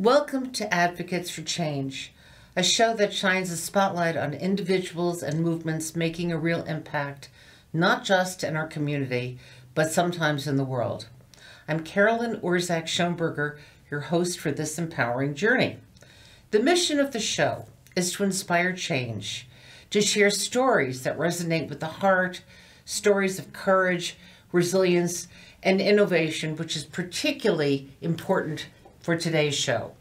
Welcome to Advocates for Change, a show that shines a spotlight on individuals and movements making a real impact, not just in our community, but sometimes in the world. I'm Caroline Shoenberger, your host for this empowering journey. The mission of the show is to inspire change, to share stories that resonate with the heart, stories of courage, resilience, and innovation, which is particularly important for today's show.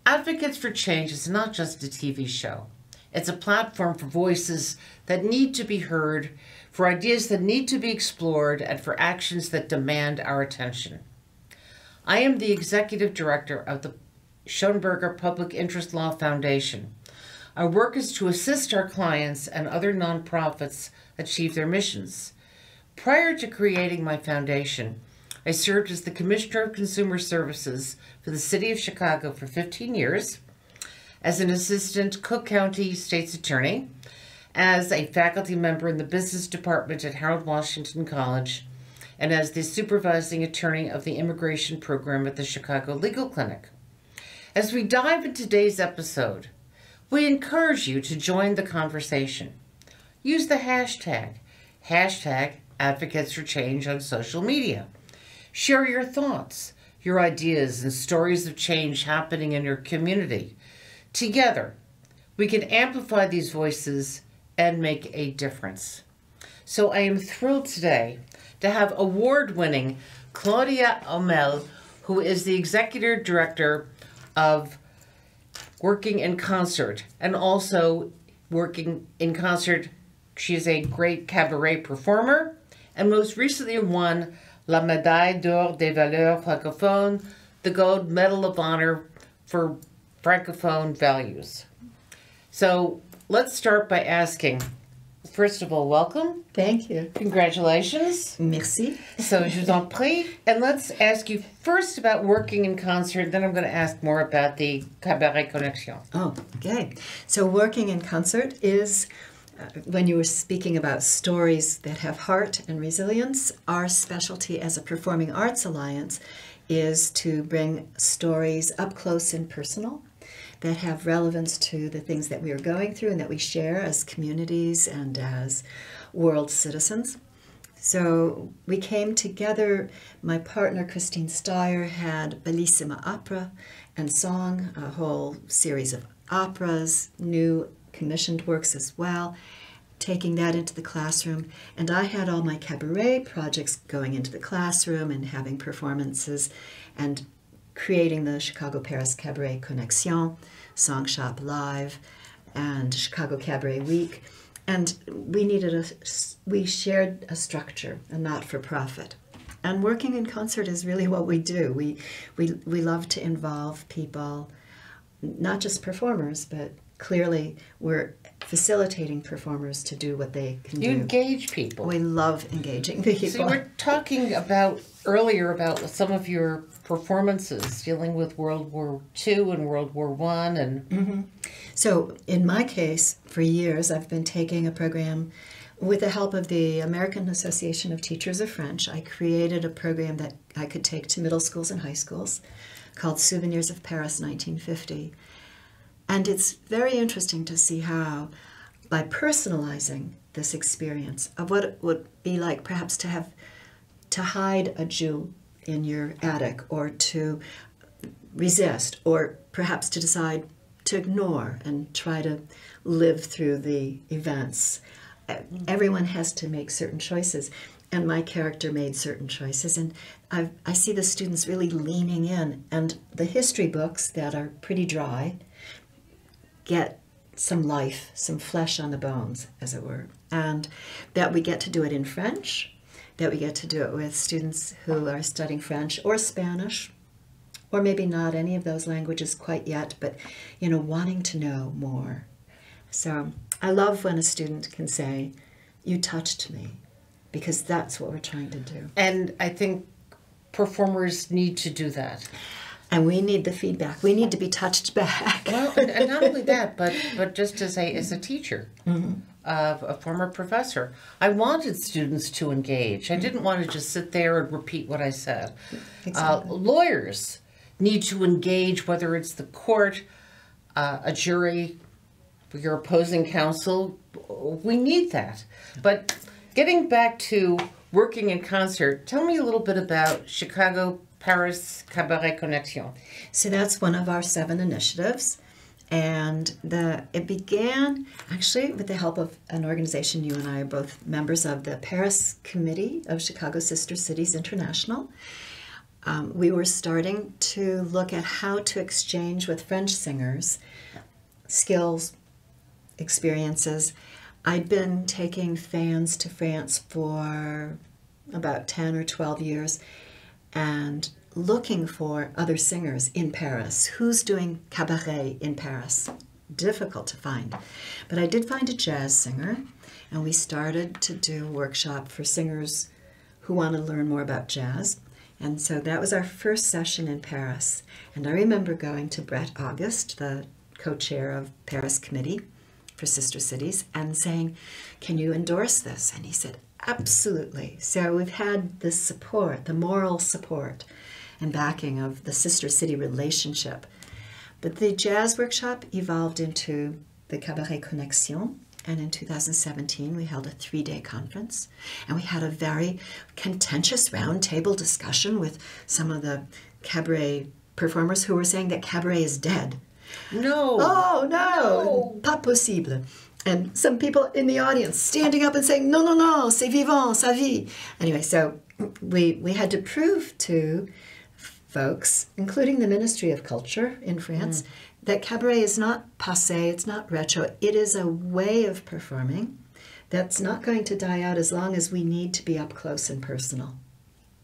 Advocates for Change is not just a TV show. It's a platform for voices that need to be heard, for ideas that need to be explored, and for actions that demand our attention. I am the executive director of the Shoenberger Public Interest Law Foundation. Our work is to assist our clients and other nonprofits achieve their missions. Prior to creating my foundation, I served as the Commissioner of Consumer Services for the City of Chicago for 15 years, as an Assistant Cook County State's Attorney, as a faculty member in the Business Department at Harold Washington College, and as the Supervising Attorney of the Immigration Program at the Chicago Legal Clinic. As we dive into today's episode, we encourage you to join the conversation. Use the hashtag Advocates for Change on social media. Share your thoughts, your ideas, and stories of change happening in your community. Together, we can amplify these voices and make a difference. So I am thrilled today to have award-winning Claudia Hommel, who is the Executive Director of Working in Concert, and also Working in Concert. She is a great cabaret performer, and most recently won La Médaille d'Or des Valeurs Francophones, the Gold Medal of Honor for Francophone Values. So let's start by asking, first of all, welcome. Thank you. Congratulations. Merci. So je vous en prie. And let's ask you first about Working in Concert, then I'm going to ask more about the Cabaret Connexion. Oh, okay. So Working in Concert is, when you were speaking about stories that have heart and resilience, our specialty as a Performing Arts Alliance is to bring stories up close and personal that have relevance to the things that we are going through and that we share as communities and as world citizens. So we came together. My partner, Christine Steyer, had Bellissima Opera and Song, a whole series of operas, new commissioned works as well, taking that into the classroom. And I had all my cabaret projects going into the classroom and having performances and creating the Chicago Paris Cabaret Connexion, Song Shop Live, and Chicago Cabaret Week. And we shared a structure, a not-for-profit. And Working in Concert is really what we do. We love to involve people, not just performers, but clearly we're facilitating performers to do what they can do. You engage people. We love engaging people. So you were talking earlier about some of your performances dealing with World War II and World War I. And So in my case, for years, I've been taking a program with the help of the American Association of Teachers of French. I created a program that I could take to middle schools and high schools called Souvenirs of Paris 1950. And it's very interesting to see how, by personalizing this experience of what it would be like perhaps to hide a Jew in your attic, or to resist, or perhaps to decide to ignore and try to live through the events. Everyone has to make certain choices, and my character made certain choices, and I see the students really leaning in, and the history books that are pretty dry get some life, some flesh on the bones, as it were. And that we get to do it in French, that we get to do it with students who are studying French or Spanish, or maybe not any of those languages quite yet, but, wanting to know more. So I love when a student can say, "You touched me," because that's what we're trying to do. And I think performers need to do that. And we need the feedback. We need to be touched back. Well, and not only that, but just as a teacher, a former professor, I wanted students to engage. I didn't want to just sit there and repeat what I said. Exactly. Lawyers, need to engage, whether it's the court, a jury, your opposing counsel. We need that. But getting back to working in concert, tell me a little bit about Chicago Paris Cabaret Connexion. So that's one of our 7 initiatives. And it began actually with the help of an organization you and I are both members of, the Paris Committee of Chicago Sister Cities International. We were starting to look at how to exchange with French singers skills, experiences. I'd been taking fans to France for about 10 or 12 years and looking for other singers in Paris. Who's doing cabaret in Paris? Difficult to find. But I did find a jazz singer, and we started to do a workshop for singers who want to learn more about jazz. And so that was our first session in Paris. And I remember going to Brett August, the co-chair of Paris Committee for Sister Cities, and saying, "Can you endorse this?" And he said, "Absolutely." So we've had the support, the moral support and backing of the Sister City relationship. But the jazz workshop evolved into the Cabaret Connexion, and in 2017 we held a 3-day conference, and we had a very contentious roundtable discussion with some of the cabaret performers who were saying that cabaret is dead. No. Oh, no, pas possible. And some people in the audience standing up and saying, "No, no, no, c'est vivant, ça vit." Anyway, so we had to prove to folks, including the Ministry of Culture in France, that cabaret is not passé, it's not retro. It is a way of performing that's not going to die out as long as we need to be up close and personal.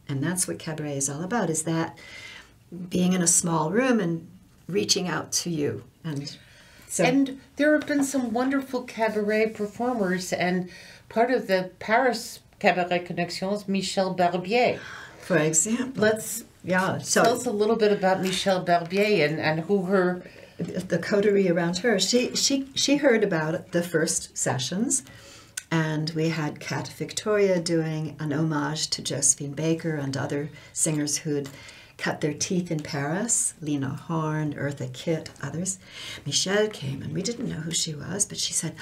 And that's what cabaret is all about, is that being in a small room and reaching out to you. And there have been some wonderful cabaret performers, and part of the Paris Cabaret Connexion is Michel Barbier. For example. Tell us a little bit about Michel Barbier and who her... The coterie around her. She heard about the first sessions, and we had Kat Victoria doing an homage to Josephine Baker and other singers who'd cut their teeth in Paris, Lena Horne, Eartha Kitt, others. Michelle came, and we didn't know who she was, but she said,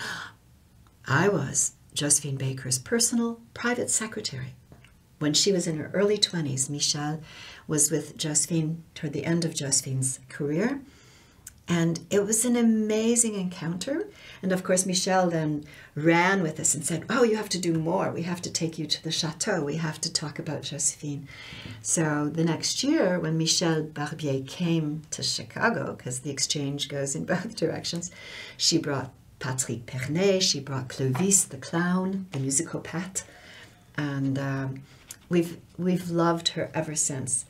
"I was Josephine Baker's personal private secretary." When she was in her early 20s, Michelle was with Josephine toward the end of Josephine's career, and it was an amazing encounter. And of course, Michelle then ran with us and said, "Oh, you have to do more. We have to take you to the chateau. We have to talk about Josephine." So the next year, when Michel Barbier came to Chicago, because the exchange goes in both directions, she brought Patrick Pernet, she brought Clovis the clown, the musicopath, and we've loved her ever since.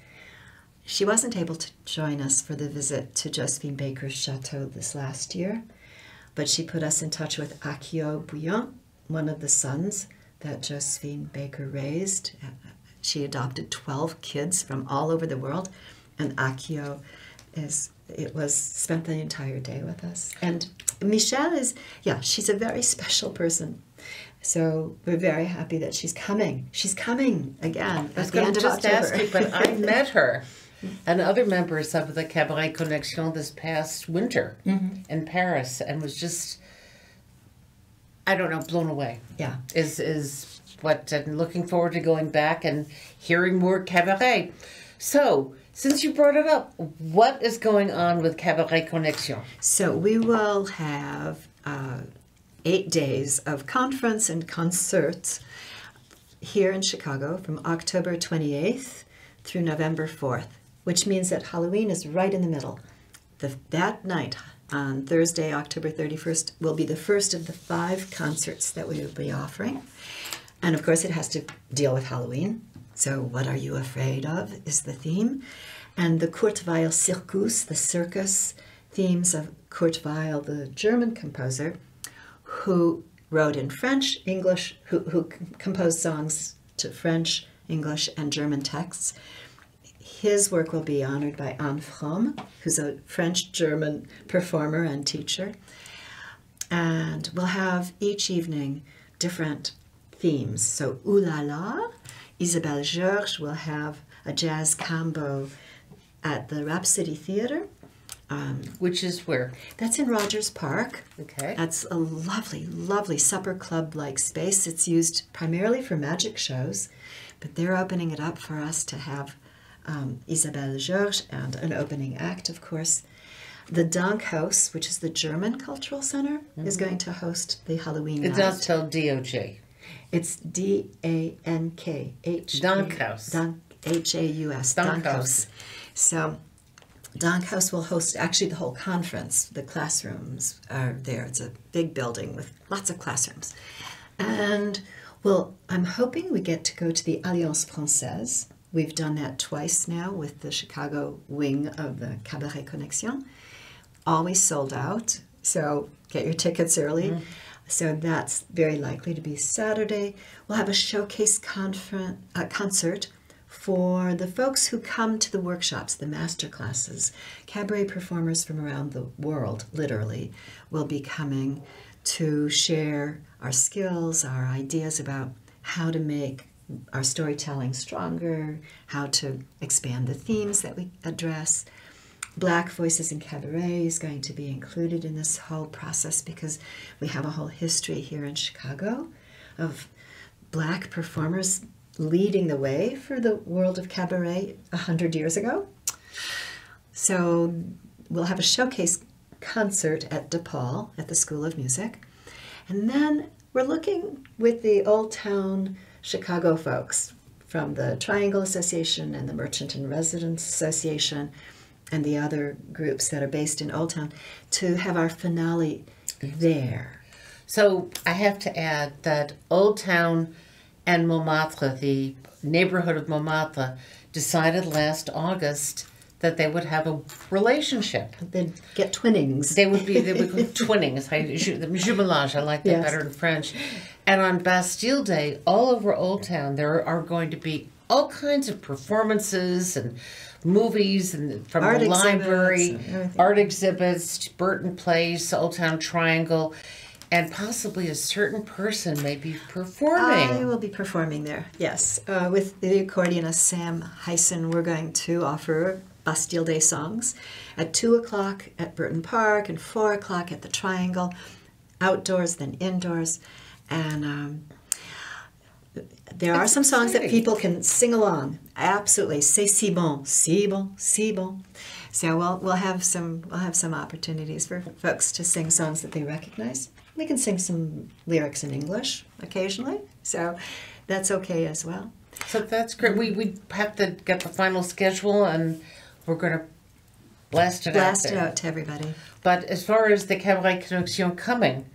She wasn't able to join us for the visit to Josephine Baker's chateau this last year, but she put us in touch with Akio Bouillon, one of the sons that Josephine Baker raised. She adopted 12 kids from all over the world, and Akio spent the entire day with us. And Michelle she's a very special person. So we're very happy that she's coming. She's coming again at the end of October. Ask you, but I met her and other members of the Cabaret Connexion this past winter in Paris, and was just, I don't know, blown away. Yeah. Is what I'm looking forward to going back and hearing more cabaret. So, since you brought it up, what is going on with Cabaret Connexion? So we will have 8 days of conference and concerts here in Chicago from October 28th through November 4th, which means that Halloween is right in the middle. That night, on Thursday, October 31st, will be the first of the 5 concerts that we will be offering. And of course, it has to deal with Halloween. So what are you afraid of is the theme. And the Kurt Weill Circus, the circus themes of Kurt Weill, the German composer, who wrote in French, English, who composed songs to French, English, and German texts. His work will be honored by Anne Fromm, who's a French-German performer and teacher. And we'll have each evening different themes. So, Ooh La La, Isabelle Georges will have a jazz combo at the Rhapsody Theater. Which is where? That's in Rogers Park. Okay. That's a lovely, lovely supper club-like space. It's used primarily for magic shows, but they're opening it up for us to have Isabelle Georges and an opening act, of course. The Dankhaus, which is the German Cultural Center, is going to host the Halloween It's night. not spelled D-O-G. It's D-A-N-K-H. Dankhaus. H-A-U-S. Dankhaus. So Dankhaus will host actually the whole conference. The classrooms are there. It's a big building with lots of classrooms. And, well, I'm hoping we get to go to the Alliance Française. We've done that twice now with the Chicago wing of the Cabaret Connexion. Always sold out, so get your tickets early. So that's very likely to be Saturday. We'll have a showcase concert for the folks who come to the workshops, the master classes. Cabaret performers from around the world, literally, will be coming to share our skills, our ideas about how to make our storytelling stronger, how to expand the themes that we address. Black Voices in Cabaret is going to be included in this whole process because we have a whole history here in Chicago of Black performers leading the way for the world of cabaret 100 years ago. So we'll have a showcase concert at DePaul at the School of Music. And then we're looking with the Old Town Chicago folks from the Triangle Association and the Merchant and Residence Association and the other groups that are based in Old Town to have our finale there. So I have to add that Old Town and Montmartre, the neighborhood of Montmartre, decided last August that they would have a relationship. They'd get twinnings. They would call twinnings. Jumelage, I like that Yes. better in French. And on Bastille Day, all over Old Town, there are going to be all kinds of performances and movies and from Art the exhibits library, and everything. art exhibits, Burton Place, Old Town Triangle, and possibly a certain person may be performing. I will be performing there, yes. With the accordionist Sam Heisen, we're going to offer Bastille Day songs at 2 o'clock at Burton Park and 4 o'clock at the Triangle, outdoors, then indoors. And there are some songs that people can sing along. Absolutely. C'est si bon, si bon, si bon. So we'll have some opportunities for folks to sing songs that they recognize. We can sing some lyrics in English occasionally, so that's okay as well. So that's great. We have to get the final schedule and we're going to blast it Blast out it there. out to everybody. But as far as the Cabaret Connexion coming,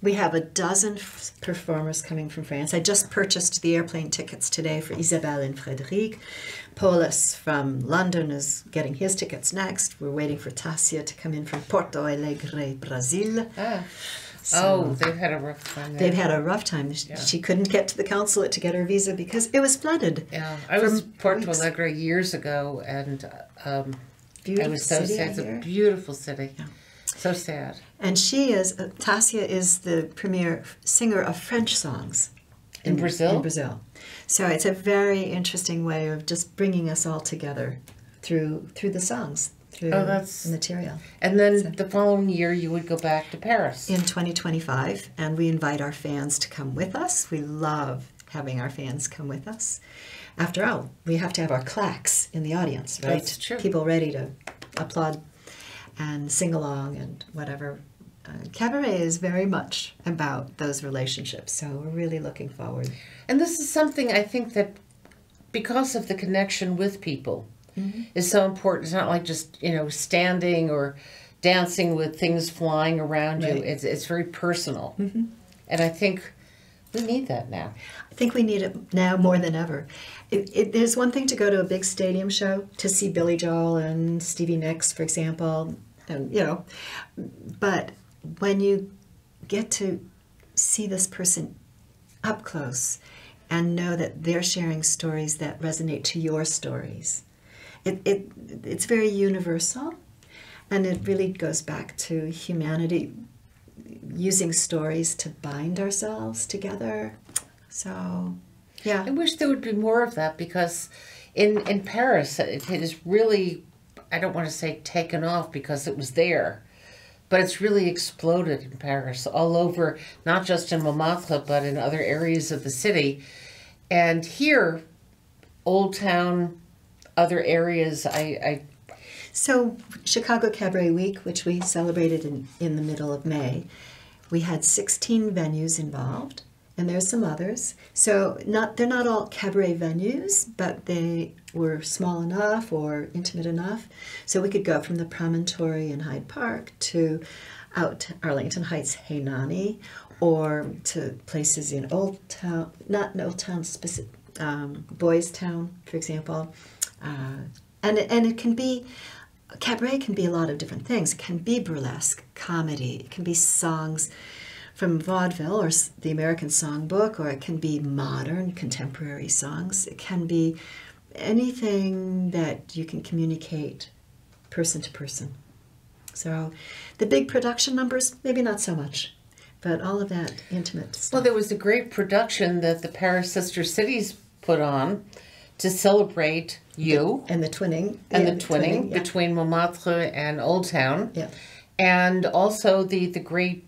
We have a dozen performers coming from France. I just purchased the airplane tickets today for Isabelle and Frédéric. Polis from London is getting his tickets next. We're waiting for Tassia to come in from Porto Alegre, Brazil. they've had a rough time there. They've had a rough time. She couldn't get to the consulate to get her visa because it was flooded. Yeah, I was in Porto weeks. Alegre years ago, and I Beautiful was so city, sad. I It's a hear. beautiful city. Yeah. So sad. And she is, Tassia is the premier singer of French songs. In Brazil? In Brazil. So it's a very interesting way of just bringing us all together through the songs, through that's- the material. And then the following year, you would go back to Paris. In 2025, and we invite our fans to come with us. We love having our fans come with us. After all, we have to have our claques in the audience, right? That's true. People ready to applaud and sing along and whatever. Cabaret is very much about those relationships, so we're really looking forward. And this is something I think that because of the connection with people is so important. It's not like just, standing or dancing with things flying around you. Right. It's very personal. And I think we need that now. I think we need it now more than ever. There's one thing to go to a big stadium show, to see Billy Joel and Stevie Nicks, for example, and but when you get to see this person up close and know that they're sharing stories that resonate to your stories, it's very universal, and it really goes back to humanity, using stories to bind ourselves together. So, yeah. I wish there would be more of that because In Paris, it has really, I don't want to say taken off because it was there, but it's really exploded in Paris, all over, not just in Montmartre, but in other areas of the city. And here, Old Town, other areas, So Chicago Cabaret Week, which we celebrated in the middle of May, we had 16 venues involved, and there's some others. So they're not all cabaret venues, but they were small enough or intimate enough. So we could go from the Promontory in Hyde Park to out to Arlington Heights, Hainani, or to places in Old Town, not in Old Town specific, Boys Town, for example. And it can be, cabaret can be a lot of different things. It can be burlesque, comedy, it can be songs from vaudeville or the American Songbook, or it can be modern, contemporary songs. It can be anything that you can communicate person to person. So the big production numbers, maybe not so much, but all of that intimate stuff. Well, there was a great production that the Paris Sister Cities put on to celebrate you. And the twinning. And the twinning yeah. between Montmartre and Old Town. Yeah. And also the great,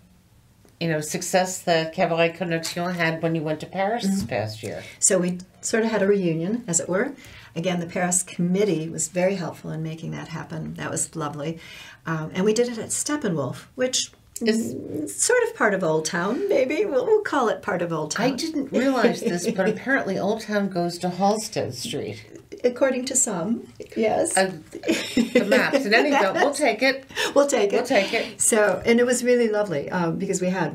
success that Cabaret Connexion had when you went to Paris this past year. So we sort of had a reunion, as it were. Again, the Paris committee was very helpful in making that happen. That was lovely. And we did it at Steppenwolf, which is sort of part of Old Town, maybe. We'll call it part of Old Town. I didn't realize this, but apparently Old Town goes to Halsted Street. According to some, yes. The maps. In any event, we'll take it. We'll take it. We'll take it. So, and it was really lovely because we had,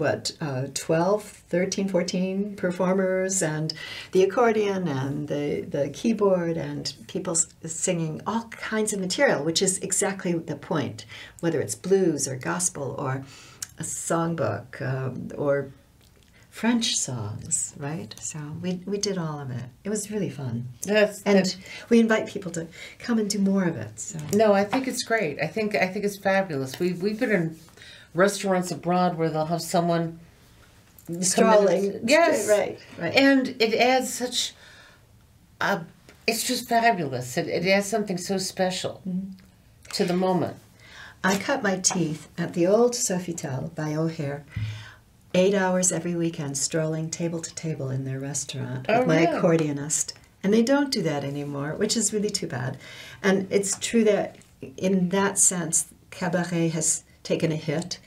12, 13, 14 performers and the accordion and the keyboard and people singing all kinds of material, which is exactly the point, whether it's blues or gospel or a songbook or French songs, right? So we did all of it. It was really fun. And we invite people to come and do more of it. So. No, I think it's great. I think it's fabulous. We've been in restaurants abroad where they'll have someone strolling. Yes, right. And it adds such. It's just fabulous. It adds something so special to the moment. I cut my teeth at the old Sofitel by O'Hare. 8 hours every weekend strolling table to table in their restaurant with my accordionist. And they don't do that anymore, which is really too bad. And it's true that in that sense, cabaret has taken a hit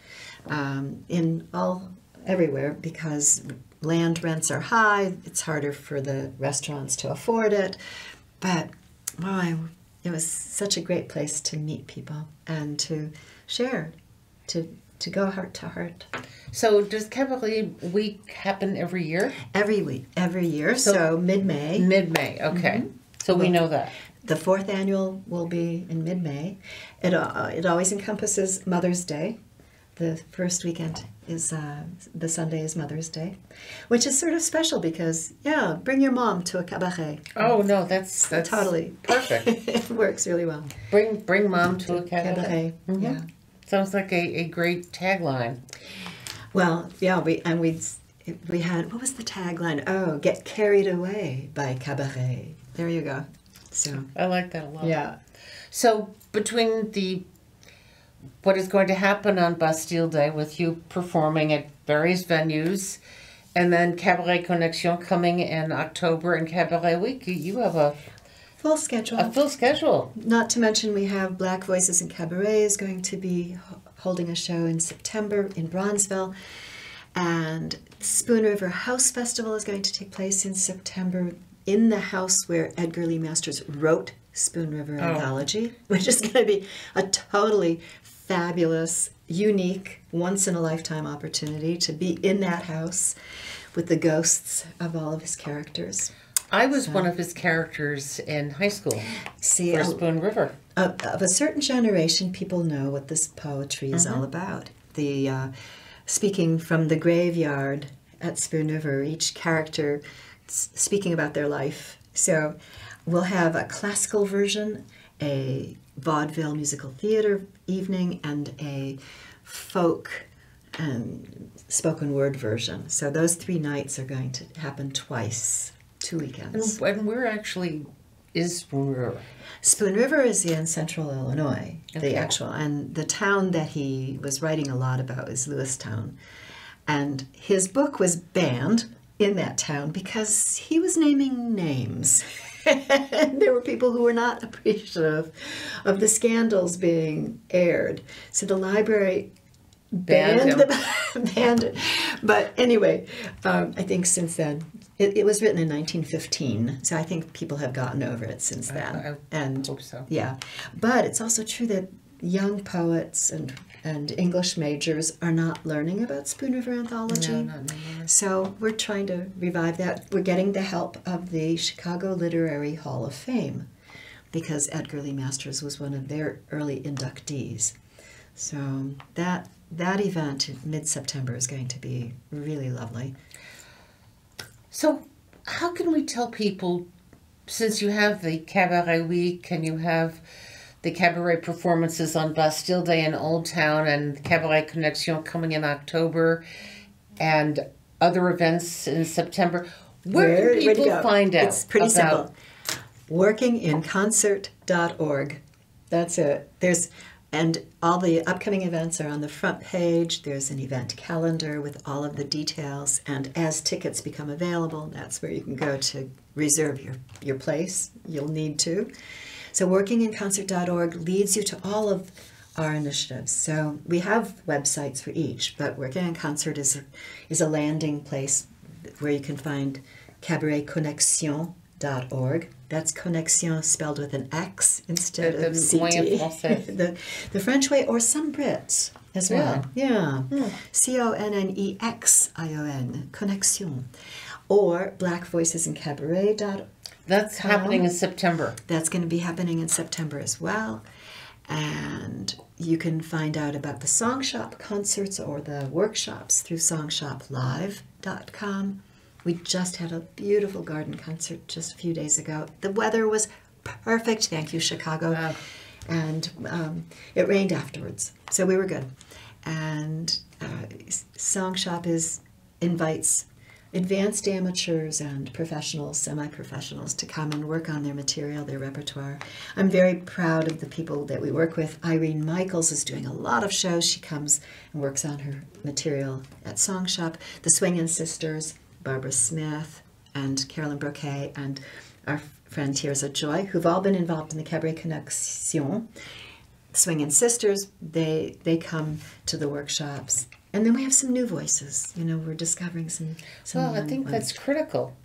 everywhere because land rents are high. It's harder for the restaurants to afford it. But it was such a great place to meet people and to share, to go heart to heart. So does Cabaret Week happen every year? Every year, so mid-May. Mid-May, okay. Mm-hmm. So we know that. The 4th annual will be in mid-May. It always encompasses Mother's Day. The first weekend is, the Sunday is Mother's Day, which is sort of special because, bring your mom to a cabaret. Oh, no, that's totally perfect. It works really well. Bring mom to a cabaret. Mm-hmm. Yeah. Sounds like a great tagline. Well, yeah, we had, what was the tagline? Oh, get carried away by cabaret. There you go. So I like that a lot. Yeah. So between what is going to happen on Bastille Day with you performing at various venues, and then Cabaret Connexion coming in October and Cabaret Week, you have a full schedule. A full schedule. Not to mention we have Black Voices in Cabaret is going to be holding a show in September in Bronzeville. And Spoon River House Festival is going to take place in September in the house where Edgar Lee Masters wrote Spoon River Anthology, which is going to be a totally fabulous, unique, once-in-a-lifetime opportunity to be in that house with the ghosts of all of his characters. I was one of his characters in high school for Spoon River. Of a certain generation, people know what this poetry is all about. The speaking from the graveyard at Spoon River, each character speaking about their life. So we'll have a classical version, a vaudeville musical theater evening, and a folk and spoken word version. So those 3 nights are going to happen twice. 2 weekends. And we're actually is Spoon River? Spoon River is in central Illinois, Okay. the actual, and the town that he was writing a lot about is Lewistown. And his book was banned in that town because he was naming names. And there were people who were not appreciative of the scandals being aired. So the library banned it. But anyway, I think since then, it was written in 1915, so I think people have gotten over it since then. I hope so. Yeah, but it's also true that young poets and English majors are not learning about Spoon River Anthology. No, not anymore. So we're trying to revive that. We're getting the help of the Chicago Literary Hall of Fame because Edgar Lee Masters was one of their early inductees. So that event in mid-September is going to be really lovely. So how can we tell people, since you have the Cabaret Week and you have the cabaret performances on Bastille Day in Old Town and Cabaret Connexion coming in October and other events in September, where can people find out? It's pretty simple. Workinginconcert.org. That's it. And all the upcoming events are on the front page. There's an event calendar with all of the details. And as tickets become available, that's where you can go to reserve your place. You'll need to. So workinginconcert.org leads you to all of our initiatives. So we have websites for each, but Working in Concert is a landing place where you can find cabaretconnexion.org. That's connexion spelled with an X instead of CT. The French way, or some Brits as well. Yeah. CONNEXION, Connexion. Or blackvoicesincabaret.org. That's happening in September. That's going to be happening in September as well. And you can find out about the Song Shop concerts or the workshops through songshoplive.com. We just had a beautiful garden concert just a few days ago. The weather was perfect. Thank you, Chicago. Wow. And it rained afterwards, so we were good. And Song Shop invites advanced amateurs and professionals, semi-professionals, to come and work on their material, their repertoire. I'm very proud of the people that we work with. Irene Michaels is doing a lot of shows. She comes and works on her material at Song Shop. The Swingin' Sisters, Barbara Smith and Caroline Broquet, and our friend Tirza Joy, who've all been involved in the Cabaret Connexion. Swingin' Sisters, they come to the workshops. And then we have some new voices. You know, we're discovering some well, I think that's critical.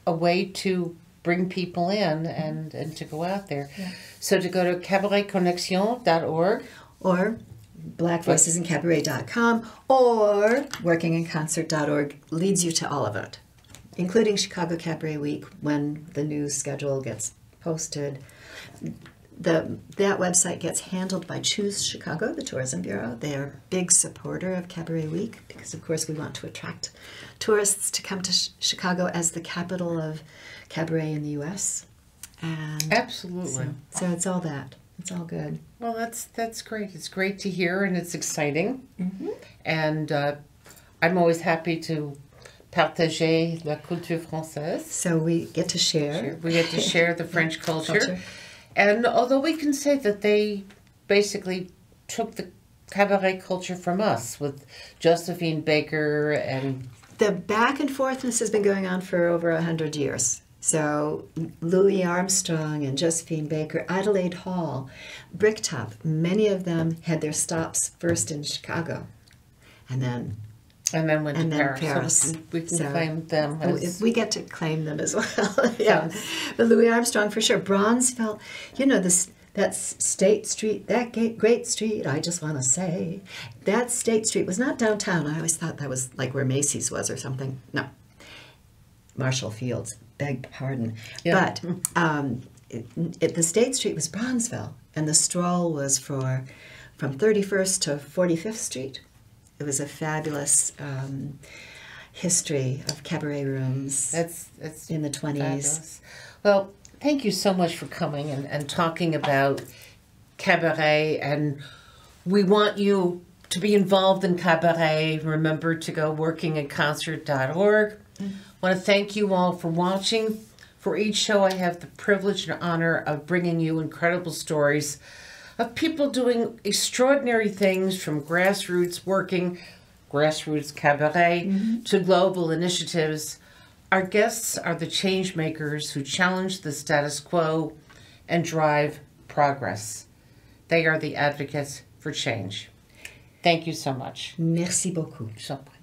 A way to bring people in and to go out there. Yeah. So to go to cabaretconnexion.org. Or blackvoicesincabaret.com or workinginconcert.org leads you to all of it, including Chicago Cabaret Week when the new schedule gets posted. That website gets handled by Choose Chicago, the Tourism Bureau. They are a big supporter of Cabaret Week because, of course, we want to attract tourists to come to Chicago as the capital of cabaret in the U.S. And absolutely. So it's all that. It's all good. Well, that's great. It's great to hear, and it's exciting. And I'm always happy to partager la culture française. So we get to share. We get to share the French culture. And although we can say that they basically took the cabaret culture from us with Josephine Baker and... The back and forthness has been going on for over 100 years. So Louis Armstrong and Josephine Baker, Adelaide Hall, Bricktop, many of them had their stops first in Chicago. And then went to Paris. So we can claim them as... We get to claim them as well. Yeah. But Louis Armstrong, for sure. Bronzeville, you know, that State Street, that great street, I just want to say. That State Street was not downtown. I always thought that was like where Macy's was or something. No. Marshall Fields, beg pardon. Yeah. But the State Street was Bronzeville, and the stroll was from 31st to 45th Street. It was a fabulous history of cabaret rooms that's in the 20s. Fabulous. Well, thank you so much for coming and talking about cabaret. And we want you to be involved in cabaret. Remember to go workinginconcert.org. I want to thank you all for watching. For each show, I have the privilege and honor of bringing you incredible stories of people doing extraordinary things, from grassroots cabaret, to global initiatives. Our guests are the change makers who challenge the status quo and drive progress. They are the advocates for change. Thank you so much. Merci beaucoup. Je t'en prie.